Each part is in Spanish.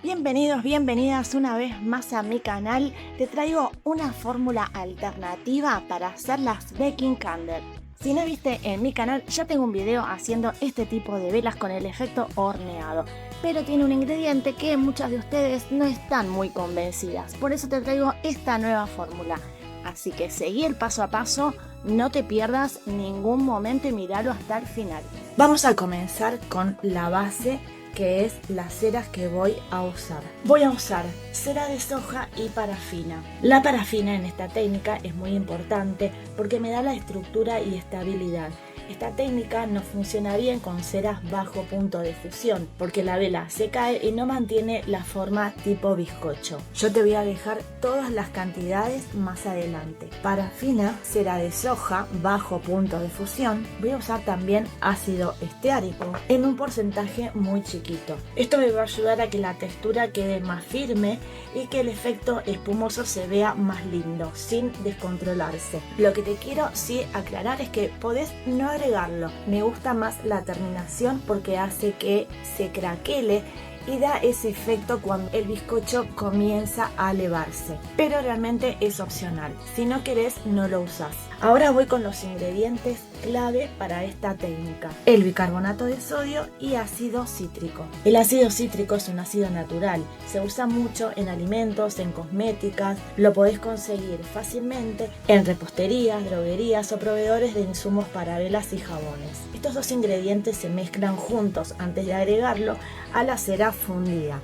Bienvenidos, bienvenidas una vez más a mi canal. Te traigo una fórmula alternativa para hacer las baking candles. Si no viste en mi canal, ya tengo un video haciendo este tipo de velas con el efecto horneado. Pero tiene un ingrediente que muchas de ustedes no están muy convencidas. Por eso te traigo esta nueva fórmula. Así que seguí el paso a paso, no te pierdas ningún momento y míralo hasta el final. Vamos a comenzar con la base, que es las ceras que voy a usar. Voy a usar cera de soja y parafina. La parafina en esta técnica es muy importante porque me da la estructura y estabilidad. Esta técnica no funciona bien con ceras bajo punto de fusión porque la vela se cae y no mantiene la forma tipo bizcocho. Yo te voy a dejar todas las cantidades más adelante. Parafina, cera de soja, bajo punto de fusión. Voy a usar también ácido esteárico en un porcentaje muy chiquito. Esto me va a ayudar a que la textura quede más firme y que el efecto espumoso se vea más lindo, sin descontrolarse. Lo que te quiero sí aclarar es que podés no agregarlo. Me gusta más la terminación porque hace que se craquele y da ese efecto cuando el bizcocho comienza a elevarse, pero realmente es opcional. Si no querés, no lo usás. Ahora voy con los ingredientes clave para esta técnica: el bicarbonato de sodio y ácido cítrico. El ácido cítrico es un ácido natural, se usa mucho en alimentos, en cosméticas, lo podés conseguir fácilmente en reposterías, droguerías o proveedores de insumos para velas y jabones. Estos dos ingredientes se mezclan juntos antes de agregarlo a la cera fundida.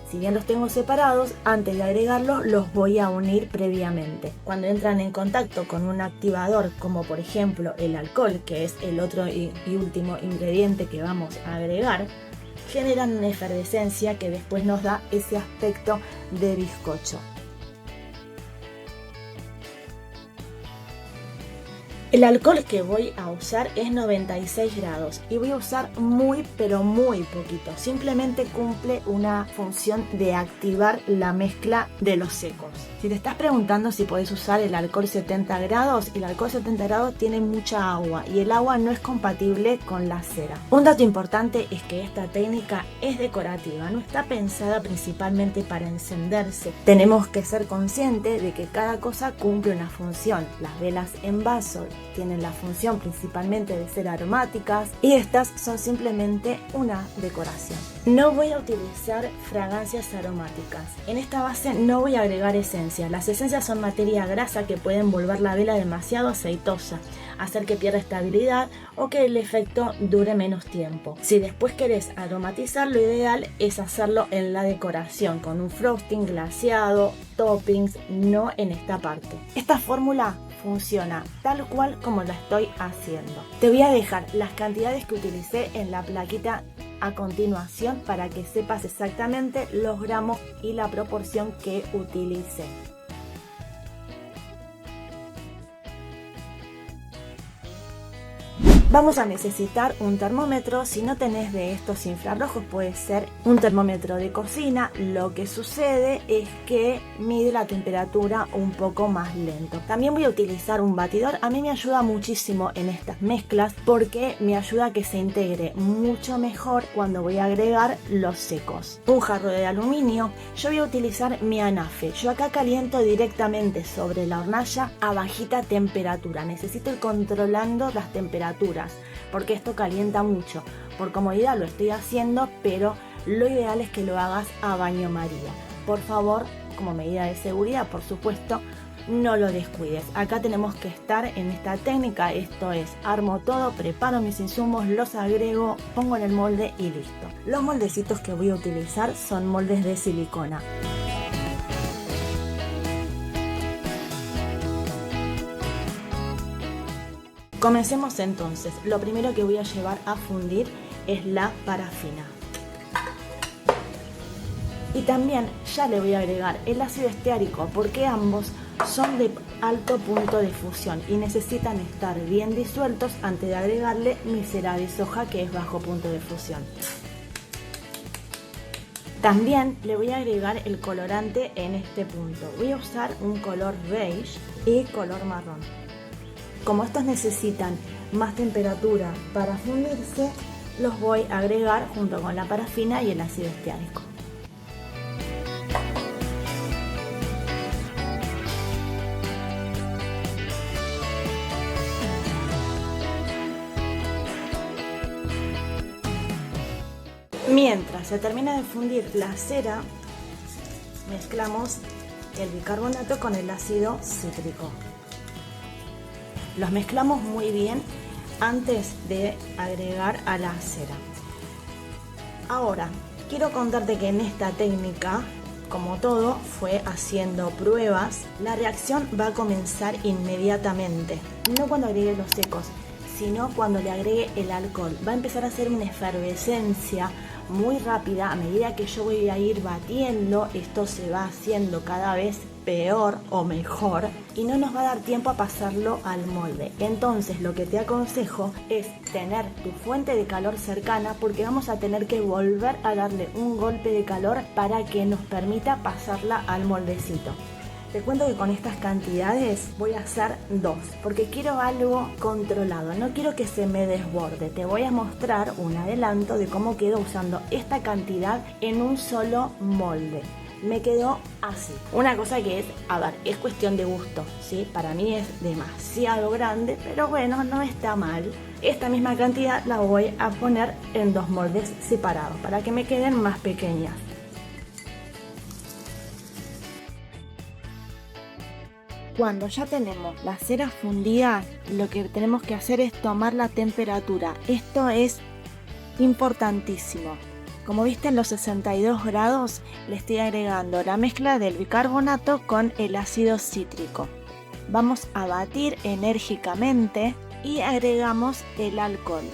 Si bien los tengo separados, antes de agregarlos los voy a unir previamente. Cuando entran en contacto con un activador, como por ejemplo el alcohol, que es el otro y último ingrediente que vamos a agregar, generan una efervescencia que después nos da ese aspecto de bizcocho. El alcohol que voy a usar es 96 grados y voy a usar muy pero muy poquito. Simplemente cumple una función de activar la mezcla de los secos. Si te estás preguntando si podés usar el alcohol 70 grados, el alcohol 70 grados tiene mucha agua y el agua no es compatible con la cera. Un dato importante es que esta técnica es decorativa, no está pensada principalmente para encenderse. Tenemos que ser conscientes de que cada cosa cumple una función. Las velas en vaso tienen la función principalmente de ser aromáticas y estas son simplemente una decoración. No voy a utilizar fragancias aromáticas. En esta base no voy a agregar esencias. Las esencias son materia grasa que pueden volver la vela demasiado aceitosa, hacer que pierda estabilidad o que el efecto dure menos tiempo. Si después querés aromatizar, lo ideal es hacerlo en la decoración con un frosting glaseado, toppings, no en esta parte. Esta fórmula funciona tal cual como la estoy haciendo. Te voy a dejar las cantidades que utilicé en la plaquita a continuación para que sepas exactamente los gramos y la proporción que utilicé. Vamos a necesitar un termómetro. Si no tenés de estos infrarrojos, puede ser un termómetro de cocina. Lo que sucede es que mide la temperatura un poco más lento. También voy a utilizar un batidor. A mí me ayuda muchísimo en estas mezclas porque me ayuda a que se integre mucho mejor cuando voy a agregar los secos. Un jarro de aluminio. Yo voy a utilizar mi anafe. Yo acá caliento directamente sobre la hornalla a bajita temperatura. Necesito ir controlando las temperaturas porque esto calienta mucho. Por comodidad lo estoy haciendo, pero lo ideal es que lo hagas a baño María. Por favor, como medida de seguridad, por supuesto, no lo descuides. Acá tenemos que estar en esta técnica. Esto es, armo todo, preparo mis insumos, los agrego, pongo en el molde y listo. Los moldecitos que voy a utilizar son moldes de silicona. Comencemos entonces. Lo primero que voy a llevar a fundir es la parafina. Y también ya le voy a agregar el ácido esteárico porque ambos son de alto punto de fusión y necesitan estar bien disueltos antes de agregarle mi cera de soja, que es bajo punto de fusión. También le voy a agregar el colorante en este punto. Voy a usar un color beige y color marrón. Como estos necesitan más temperatura para fundirse, los voy a agregar junto con la parafina y el ácido esteárico. se termina de fundir la cera, mezclamos el bicarbonato con el ácido cítrico. Los mezclamos muy bien antes de agregar a la cera. Ahora, quiero contarte que en esta técnica, como todo, fue haciendo pruebas. La reacción va a comenzar inmediatamente, no cuando agregue los secos, sino cuando le agregue el alcohol. Va a empezar a hacer una efervescencia muy rápida. A medida que yo voy a ir batiendo, esto se va haciendo cada vez peor o mejor y no nos va a dar tiempo a pasarlo al molde. Entonces lo que te aconsejo es tener tu fuente de calor cercana, porque vamos a tener que volver a darle un golpe de calor para que nos permita pasarla al moldecito. Te cuento que con estas cantidades voy a hacer 2, porque quiero algo controlado, no quiero que se me desborde. Te voy a mostrar un adelanto de cómo quedo usando esta cantidad en un solo molde. Me quedó así. Una cosa que es cuestión de gusto, ¿sí? Para mí es demasiado grande, pero bueno, no está mal. Esta misma cantidad la voy a poner en 2 moldes separados para que me queden más pequeñas. Cuando ya tenemos la cera fundida, lo que tenemos que hacer es tomar la temperatura. Esto es importantísimo. Como viste, en los 62 grados le estoy agregando la mezcla del bicarbonato con el ácido cítrico. Vamos a batir enérgicamente y agregamos el alcohol.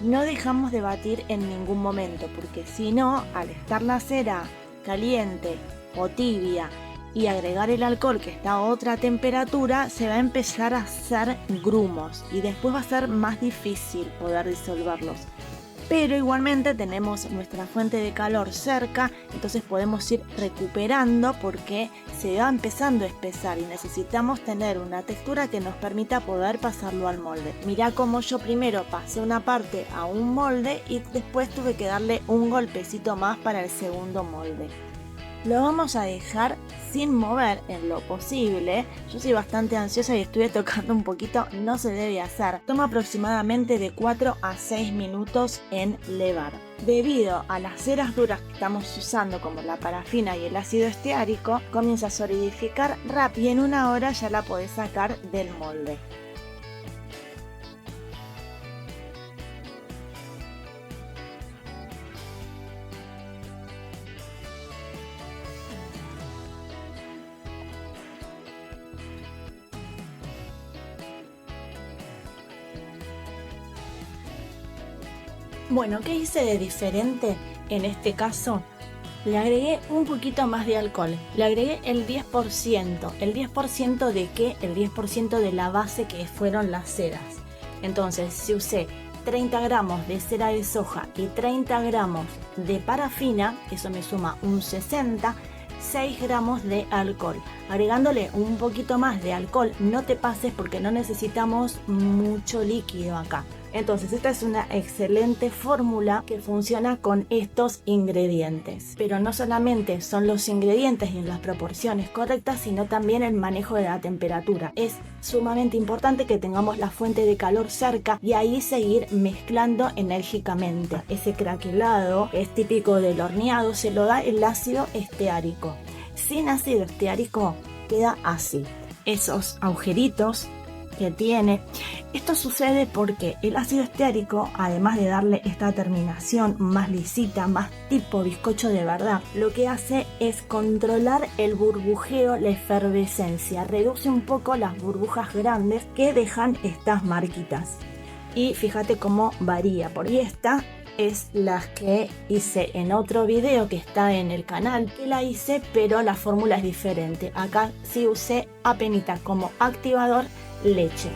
No dejamos de batir en ningún momento, porque si no, al estar la cera caliente o tibia y agregar el alcohol, que está a otra temperatura, se va a empezar a hacer grumos y después va a ser más difícil poder disolverlos. Pero igualmente tenemos nuestra fuente de calor cerca, entonces podemos ir recuperando porque se va empezando a espesar y necesitamos tener una textura que nos permita poder pasarlo al molde. Mirá cómo yo primero pasé una parte a un molde y después tuve que darle un golpecito más para el segundo molde. Lo vamos a dejar sin mover en lo posible. Yo soy bastante ansiosa y estuve tocando un poquito, no se debe hacer. Toma aproximadamente de 4 a 6 minutos en levar. Debido a las ceras duras que estamos usando, como la parafina y el ácido esteárico, comienza a solidificar rápido y en 1 hora ya la podés sacar del molde. Bueno, ¿qué hice de diferente en este caso? Le agregué un poquito más de alcohol, le agregué el 10%. ¿El 10% de qué? El 10% de la base, que fueron las ceras. Entonces, si usé 30 gramos de cera de soja y 30 gramos de parafina, eso me suma un 60, 6 gramos de alcohol. Agregándole un poquito más de alcohol, no te pases porque no necesitamos mucho líquido acá. Entonces esta es una excelente fórmula que funciona con estos ingredientes. Pero no solamente son los ingredientes y en las proporciones correctas, sino también el manejo de la temperatura. Es sumamente importante que tengamos la fuente de calor cerca y ahí seguir mezclando enérgicamente. Ese craquelado que es típico del horneado se lo da el ácido esteárico. Sin ácido esteárico queda así. Esos agujeritos que tiene. Esto sucede porque el ácido esteárico, además de darle esta terminación más lisita, más tipo bizcocho de verdad, lo que hace es controlar el burbujeo, la efervescencia, reduce un poco las burbujas grandes que dejan estas marquitas. Y fíjate cómo varía, porque esta es la que hice en otro video que está en el canal, que la hice, pero la fórmula es diferente. Acá sí usé apenita como activador leche.